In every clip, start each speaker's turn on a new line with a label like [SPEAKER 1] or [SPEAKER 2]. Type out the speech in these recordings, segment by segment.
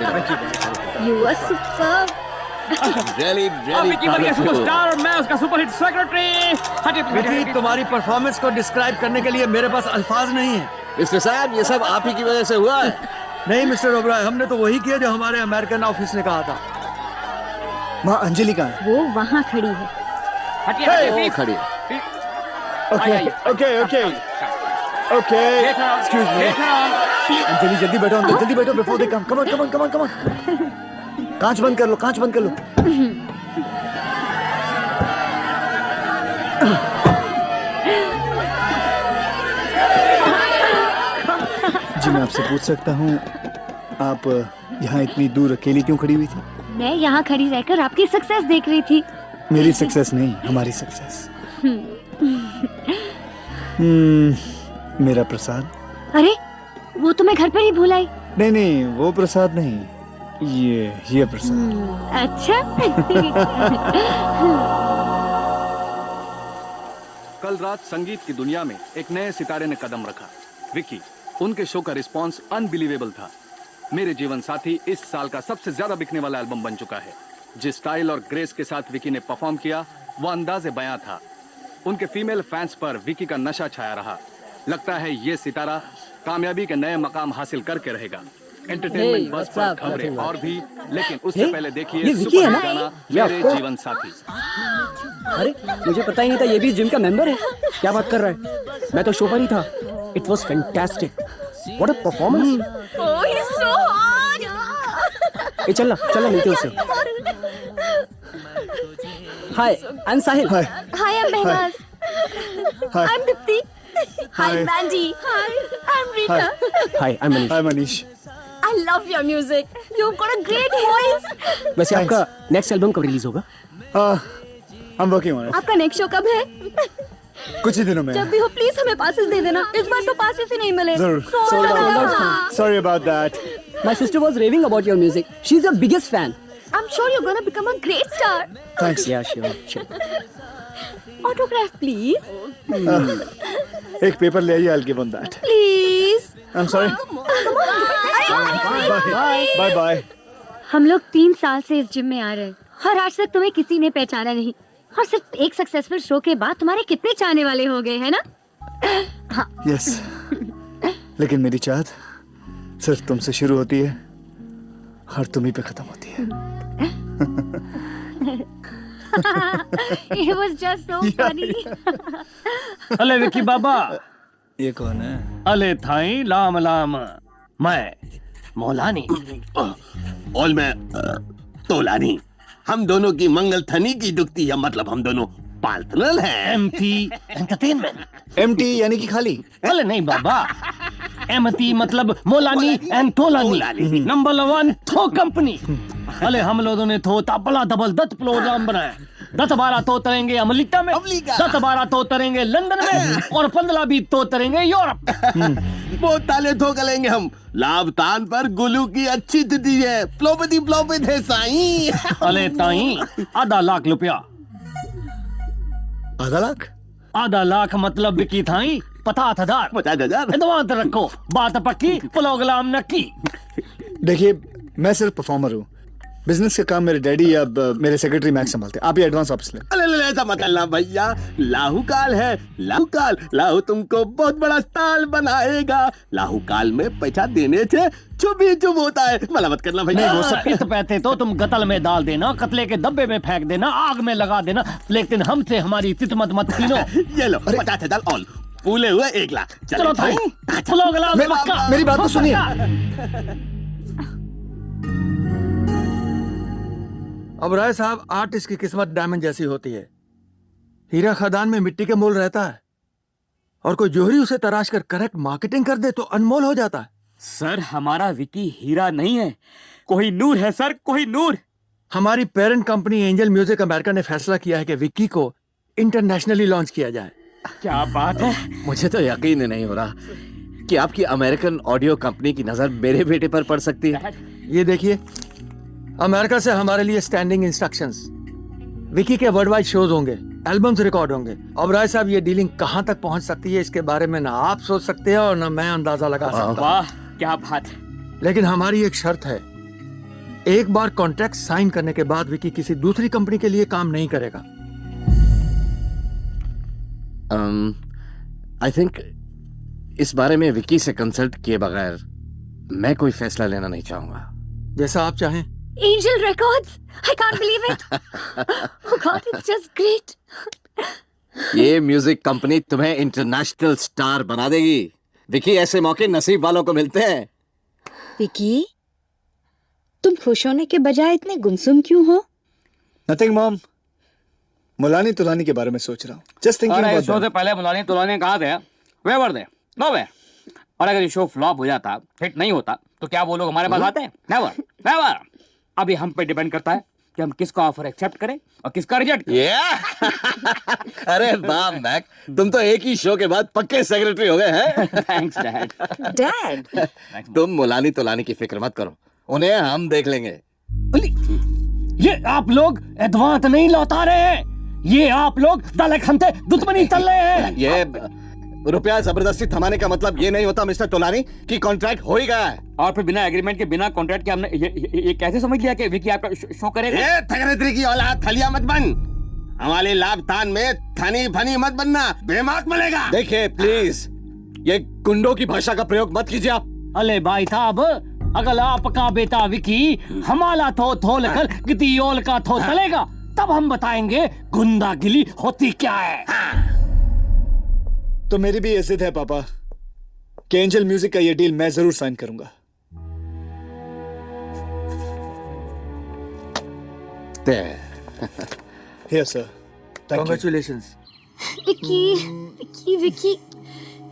[SPEAKER 1] You are superb.
[SPEAKER 2] Really,
[SPEAKER 3] Vicky बन गया superstar और मैं उसका सुपरहिट सेक्रेटरी।
[SPEAKER 4] विकी, तुम्हारी परफॉर्मेंस को डिस्क्राइब करने के लिए मेरे पास अल्फाज नहीं है।
[SPEAKER 2] मिस्टर साहब, ये सब आप ही की वजह से हुआ है।
[SPEAKER 4] नहीं मिस्टर ओबराय, हमने तो वही किया जो हमारे अमेरिकन ऑफिस ने कहा था। माँ अंजलि कहाँ है?
[SPEAKER 1] वो वहाँ खड़ी है।
[SPEAKER 2] वो खड़ी है।
[SPEAKER 4] Okay excuse me. अंजलि जल्दी बैठो अंदर, जल्दी बैठो before they come. Come on. कांच बंद कर लो। जी मैं आपसे पूछ सकता हूँ, आप यहाँ इतनी दूर अकेली क्यों खड़ी हुई थी?
[SPEAKER 1] मैं यहाँ खड़ी रहकर आपकी सक्सेस देख रही थी।
[SPEAKER 4] मेरी सक्सेस नहीं, हमारी सक्सेस। मेरा प्रसाद।
[SPEAKER 1] अरे वो तो मैं घर पर ही भूल आई।
[SPEAKER 4] नहीं वो प्रसाद नहीं, ये प्रसाद।
[SPEAKER 1] अच्छा।
[SPEAKER 5] कल रात संगीत की दुनिया में एक नए सितारे ने कदम रखा, विकी। उनके शो का रिस्पांस अनबिलीवेबल था। मेरे जीवन साथी इस साल का सबसे ज्यादा बिकने वाला एल्बम बन चुका है। जिस स्टाइल और ग्रेस के साथ विकी ने परफॉर्म किया, वो अंदाज़े बयां था। उनके फीमेल फैंस पर विकी का नशा छाया रहा। लगता है ये सितारा कामयाबी के नए मकाम हासिल करके रहेगा। एंटरटेनमेंट बस पर खबरें और भी, लेकिन उससे पहले देखिए सुपर गाना मेरे जीवन साथी।
[SPEAKER 6] अरे मुझे पता ही नहीं था ये भी जिम का मेंबर है। क्या बात कर रहा है? मैं तो शो पर ही था। It was fantastic. What a performance.
[SPEAKER 1] Oh he is so hot.
[SPEAKER 6] ए चलना मिलते हैं उससे। Hi I am Sahil.
[SPEAKER 4] Hi
[SPEAKER 1] hi I am Mahnaz.
[SPEAKER 4] Hi.
[SPEAKER 1] I am Deepti. Hi
[SPEAKER 4] Hi.
[SPEAKER 1] बैंजी। Hi I am Rita.
[SPEAKER 6] Hi I am Manish.
[SPEAKER 4] Hi Manish.
[SPEAKER 1] I love your music. You've got a great voice.
[SPEAKER 6] वैसे आपका next album कब release होगा?
[SPEAKER 4] I'm working on it.
[SPEAKER 1] आपका next show कब है?
[SPEAKER 4] कुछ ही दिनों में।
[SPEAKER 1] जब भी हो प्लीज हमें पासेस दे देना। इस बार तो पासेस ही नहीं मिले।
[SPEAKER 4] जरूर। Sorry about that.
[SPEAKER 6] My sister was raving about your music. She's your biggest fan.
[SPEAKER 1] I'm sure you're gonna become a great star.
[SPEAKER 4] Thanks.
[SPEAKER 6] Yeah, sure.
[SPEAKER 1] Autograph please.
[SPEAKER 4] एक पेपर ले आइए, I'll give on that.
[SPEAKER 1] Please.
[SPEAKER 4] I'm sorry. Bye.
[SPEAKER 1] हम लोग 3 साल से इस gym में आ रहे हैं और आज तक तुम्हें किसी ने पहचाना नहीं। और सिर्फ एक सक्सेसफुल शो के बाद तुम्हारे कितने चाहने वाले हो गए हैं ना?
[SPEAKER 4] Yes. लेकिन मेरी चाहत सिर्फ तुमसे शुरू होती है और तुम ही पे खत्म होती है।
[SPEAKER 1] It was just so funny.
[SPEAKER 3] अले विकी बाबा।
[SPEAKER 4] ये कौन है?
[SPEAKER 3] अले थाई लाम मैं मौलानी
[SPEAKER 2] और मैं तोलानी। हम दोनों की मंगल थनी की दुखती है, मतलब हम दोनों पार्टनर हैं।
[SPEAKER 3] MT entertainment.
[SPEAKER 4] MT यानी कि खाली?
[SPEAKER 3] अले नहीं बाबा, MT मतलब मौलानी एंड तोलानी। नंबर 1 थो कंपनी। अले हम लोगों ने थो तबला डबल दत्त प्रोग्राम बनाया। 10-12 तो तरेंगे अमेरिका में, 10-12 तो तरेंगे लंदन में और 15 भी तो तरेंगे यूरोप।
[SPEAKER 2] बहुत ताले ठोक लेंगे हम। लाभ तान पर गुलू की अच्छी तिथि है। प्लोपति है साईं।
[SPEAKER 3] अले ताई आधा लाख रुपया। आधा लाख मतलब बिकी थाई 50,000।
[SPEAKER 2] 50,000।
[SPEAKER 3] एडवांस रखो, बात पक्की, प्रोग्राम नक्की।
[SPEAKER 4] देखिए मैं सिर्फ परफॉर्मर हूँ। बिजनेस का काम मेरे डैडी या मेरे सेक्रेटरी मैक्स संभालते हैं। आप ये एडवांस वापस लें।
[SPEAKER 2] अरे ऐसा मत करना भैया, लाहू काल है। लाहू तुमको बहुत बड़ा स्टार बनाएगा। लाहू काल में पैसा देने से चुप ही चुप होता है। भला मत करना भैया।
[SPEAKER 3] वो सब इत पैसे तो तुम गतल में डाल देना, कतले के डब्बे में फेंक देना, आग में लगा देना, लेकिन हमसे हमारी तितमत मत छीनो।
[SPEAKER 2] ये लो 50,000 ऑल पूले हुए 1 लाख।
[SPEAKER 3] चलो भाई, प्रोग्राम
[SPEAKER 4] मेरी बात तो सुनिए। अब राय साहब, आर्टिस्ट की किस्मत डायमंड जैसी होती है। हीरा खदान में मिट्टी के मोल रहता है और कोई जोहरी उसे तराश कर करेक्ट मार्केटिंग कर दे तो अनमोल हो जाता है।
[SPEAKER 6] सर हमारा विकी हीरा नहीं है, कोई नूर है सर, कोई नूर।
[SPEAKER 4] हमारी parent company angel music America ने फैसला किया है कि विक्की को इंटरनेशनली लॉन्च किया जाए।
[SPEAKER 6] क्या बात है।
[SPEAKER 7] मुझे तो यकीन नहीं हो रहा कि आपकी अमेरिकन ऑडियो कंपनी की नजर मेरे बेटे पर पड़ सकती है।
[SPEAKER 4] ये देखिए, अमेरिका से हमारे लिए स्टैंडिंग इंस्ट्रक्शंस। विकी के वर्ल्ड वाइड शोज होंगे, एल्बम्स रिकॉर्ड होंगे। अब राय साहब, ये डीलिंग कहां तक पहुंच सकती है इसके बारे में ना आप सोच सकते हैं और ना मैं अंदाजा लगा सकता।
[SPEAKER 6] वाह क्या बात।
[SPEAKER 4] लेकिन हमारी एक शर्त है एक बार कॉन्ट्रैक्ट साइन करने के बाद विकी किसी दूसरी कंपनी के लिए काम नहीं करेगा।
[SPEAKER 7] आई थिंक इस बारे में विकी से कंसल्ट किए बगैर मैं कोई फैसला लेना नहीं चाहूंगा।
[SPEAKER 4] जैसा आप चाहें।
[SPEAKER 1] Angel Records! I can't believe it! Oh God, it's just great!
[SPEAKER 7] ये म्यूजिक कंपनी तुम्हें इंटरनेशनल स्टार बना देगी। विकी, ऐसे मौके नसीब वालों को मिलते हैं।
[SPEAKER 8] विकी, तुम खुश होने के बजाय इतने गुमसुम क्यों हो?
[SPEAKER 9] नथिंग मॉम, मुलानी तुलानी के बारे में सोच रहा हूँ। जस्ट थिंकिंग अबाउट
[SPEAKER 6] शो से पहले मुलानी तुलानी कहा थे वे वर दे नो वे। और अगर ये शो फ्लॉप हो जाता, हिट नहीं होता, तो क्या वो लोग हमारे पास आते हैं? Never never. अभी हम पे डिपेंड करता है कि हम किसका ऑफर एक्सेप्ट करें और किसका रिजेक्ट करें।
[SPEAKER 7] अरे वाह मैक, तुम तो एक ही शो के बाद पक्के सेक्रेटरी हो गए हैं।
[SPEAKER 6] Thanks dad.
[SPEAKER 8] डैड,
[SPEAKER 7] तुम मुलानी तुलानी की फिक्र मत करो, उन्हें हम देख लेंगे।
[SPEAKER 3] ये आप लोग एडवांस नहीं लौटा रहे हैं, ये आप लोग दले खंते दुश्मनी चल रहे हैं।
[SPEAKER 7] ये रुपया जबरदस्ती थमाने का मतलब ये नहीं होता मिस्टर तोलानी कि कॉन्ट्रैक्ट हो ही गया है।
[SPEAKER 6] और फिर बिना एग्रीमेंट के, बिना कॉन्ट्रैक्ट के हमने ये कैसे समझ लिया कि विकी आपका शो करेगा?
[SPEAKER 2] ए थगरेत्री की औलाद, थलिया मत बन। हमारे लाभ तान में थनी फनी मत बनना, बेमात मिलेगा।
[SPEAKER 7] देखिए प्लीज, ये गुंडों की भाषा का प्रयोग मत कीजिए आप।
[SPEAKER 3] अले भाई साहब, अगर आपका बेटा विकी हमारा थो लेकर गिद्दियोल का थो चलेगा, तब हम बताएंगे गुंडागिरी होती क्या है।
[SPEAKER 9] तो मेरी भी ये जिद है पापा कि एंजल म्यूजिक का ये डील मैं जरूर साइन करूंगा। Here sir, thank you.
[SPEAKER 4] Congratulations.
[SPEAKER 1] Vicky, Vicky, Vicky,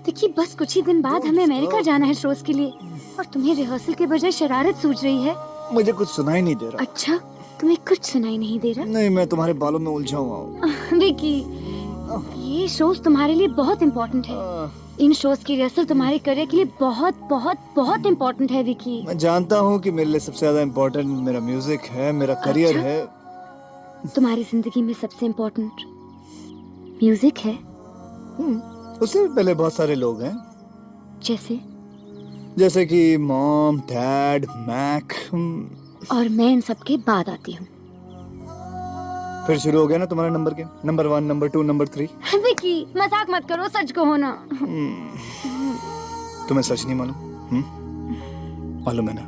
[SPEAKER 1] Vicky, बस कुछ ही दिन बाद हमें अमेरिका जाना है शोज के लिए, और तुम्हें रिहर्सल के बजाय शरारत सूझ रही है।
[SPEAKER 9] मुझे कुछ सुनाई नहीं दे रहा।
[SPEAKER 1] अच्छा, तुम्हें कुछ सुनाई नहीं दे रहा?
[SPEAKER 9] नहीं, मैं तुम्हारे बालों में उलझा हुआ हूँ।
[SPEAKER 1] विकी, ये शोज तुम्हारे लिए बहुत इम्पोर्टेंट है। इन शोज की रिहर्सल तुम्हारे करियर के लिए बहुत बहुत बहुत इम्पोर्टेंट है विकी।
[SPEAKER 9] मैं जानता हूँ कि मेरे लिए सबसे ज्यादा इम्पोर्टेंट मेरा म्यूजिक है, मेरा करियर
[SPEAKER 1] अच्छा?
[SPEAKER 9] है।
[SPEAKER 1] तुम्हारी जिंदगी में सबसे इम्पोर्टेंट म्यूजिक है?
[SPEAKER 9] उससे भी पहले बहुत सारे लोग हैं,
[SPEAKER 1] जैसे
[SPEAKER 9] कि मॉम, डैड, मैक।
[SPEAKER 1] और मैं इन सब के बाद आती हूँ।
[SPEAKER 9] फिर शुरू हो गया ना तुम्हारे नंबर के, नंबर 1, नंबर 2, नंबर 3।
[SPEAKER 1] विकी, मजाक मत करो, सच कहो ना।
[SPEAKER 9] तुम्हें सच नहीं मालूम? मालूम है ना?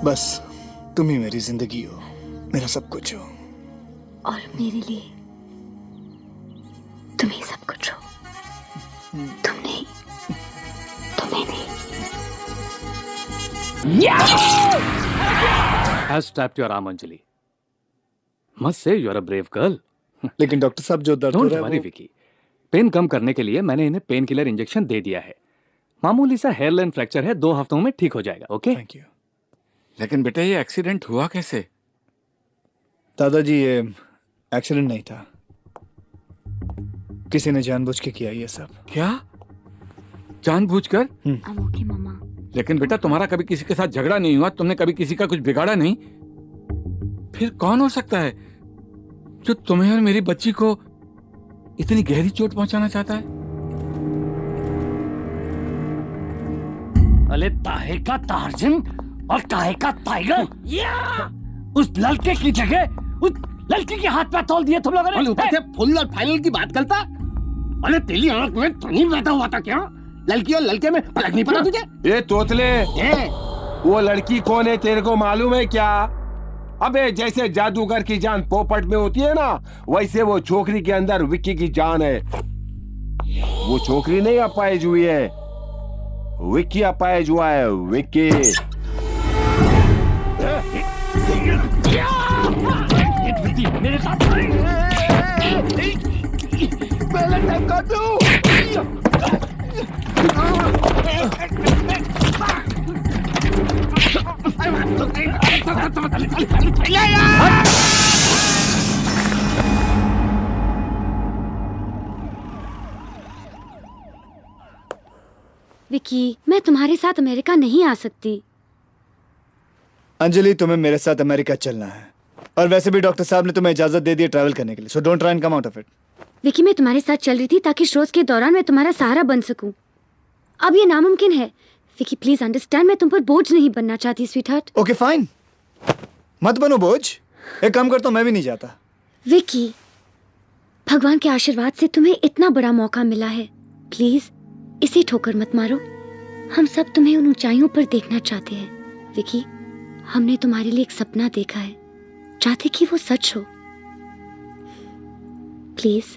[SPEAKER 9] बस तुम ही मेरी जिंदगी हो, मेरा सब कुछ हो।
[SPEAKER 1] और मेरे लिए तुम ही सब कुछ हो। तुम नहीं, तुम्हें नहीं।
[SPEAKER 5] Has tapped your arm, Anjali. Must say you are a brave girl.
[SPEAKER 9] लेकिन डॉक्टर साहब जो दर्द हो
[SPEAKER 5] Don't
[SPEAKER 9] रहा है
[SPEAKER 5] worry, विकी। पेन कम करने के लिए मैंने इन्हें पेन किलर इंजेक्शन दे दिया है। मामूली सा हेयरलाइन फ्रैक्चर है, 2 हफ्तों में ठीक हो जाएगा। ओके?
[SPEAKER 9] Thank you.
[SPEAKER 10] लेकिन बेटा ये एक्सीडेंट हुआ कैसे?
[SPEAKER 9] दादाजी, ये एक्सीडेंट नहीं था, किसी ने जानबूझ के किया ये सब।
[SPEAKER 10] क्या? जानबूझकर?
[SPEAKER 1] ओके मम्मा।
[SPEAKER 10] लेकिन बेटा तुम्हारा कभी किसी के साथ झगड़ा नहीं हुआ, तुमने कभी किसी का कुछ बिगाड़ा नहीं, फिर कौन हो सकता है जो तुम्हें और मेरी बच्ची को इतनी गहरी चोट पहुंचाना चाहता है?
[SPEAKER 3] अले ताहे का टार्जन और ताहे का टाइगर, उस लड़के की जगह उस लड़की के हाथ पे तोल दिए तुम लोगों ने।
[SPEAKER 2] ऊपर से फुल और फाइनल की बात करता। अरे तेरी आंख में पानी बहता हुआ था क्या? लड़की और लड़के में फर्क नहीं पड़ा तुझे?
[SPEAKER 11] ये तोतले, वो लड़की कौन है तेरे को मालूम है क्या? अबे जैसे जादूगर की जान पोपट में होती है ना, वैसे वो छोकरी के अंदर विक्की की जान है। वो छोकरी नहीं अपाइज हुई है, विक्की अपाइज हुआ है। विक्की
[SPEAKER 3] मेरे साथ
[SPEAKER 1] विकी, मैं तुम्हारे साथ अमेरिका नहीं आ सकती।
[SPEAKER 9] अंजलि, तुम्हें मेरे साथ अमेरिका चलना है, और वैसे भी डॉक्टर साहब ने तुम्हें इजाजत दे दी है ट्रैवल करने के लिए, so don't try and come out of it.
[SPEAKER 1] Vicky, मैं तुम्हारे साथ चल रही थी ताकि शोज के दौरान मैं तुम्हारा सहारा बन सकूं। अब ये नामुमकिन है। विकी प्लीज अंडरस्टैंड, मैं तुम पर बोझ नहीं बनना चाहती स्वीटहार्ट।
[SPEAKER 9] ओके फाइन, मत बनो बोझ। एक काम करता हूँ, मैं भी नहीं जाता।
[SPEAKER 1] विकी, भगवान के आशीर्वाद से तुम्हें इतना बड़ा मौका मिला है, प्लीज इसे ठोकर मत मारो। हम सब तुम्हें उन ऊंचाइयों पर देखना चाहते हैं विकी। हमने तुम्हारे लिए एक सपना देखा है, चाहते कि वो सच हो। प्लीज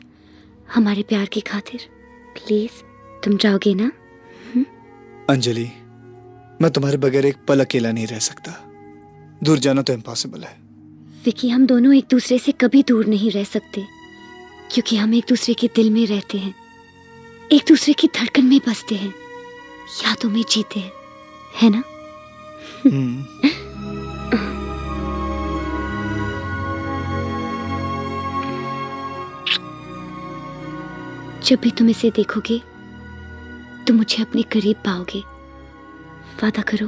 [SPEAKER 1] हमारे प्यार की खातिर प्लीज तुम जाओगे ना?
[SPEAKER 9] अंजलि, मैं तुम्हारे बगैर एक पल अकेला नहीं रह सकता। दूर जाना तो इम्पॉसिबल है।
[SPEAKER 1] विकी, हम दोनों एक दूसरे से कभी दूर नहीं रह सकते, क्योंकि हम एक दूसरे के दिल में रहते हैं, एक दूसरे की धड़कन में बसते हैं, यादों में जीते हैं, है ना? जब भी तुम इसे देखोगे तुम मुझे अपने करीब पाओगे। वादा करो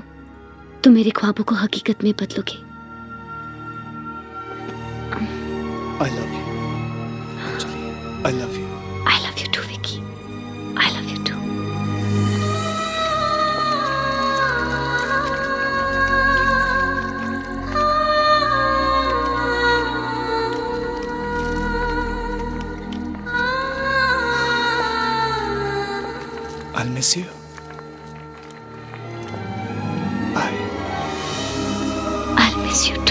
[SPEAKER 1] तुम मेरे ख्वाबों को हकीकत में बदलोगे।
[SPEAKER 9] I love you. I love you.
[SPEAKER 1] I love you too, Vicky. I love you too.
[SPEAKER 9] I'll miss you. Bye.
[SPEAKER 1] I'll miss you too.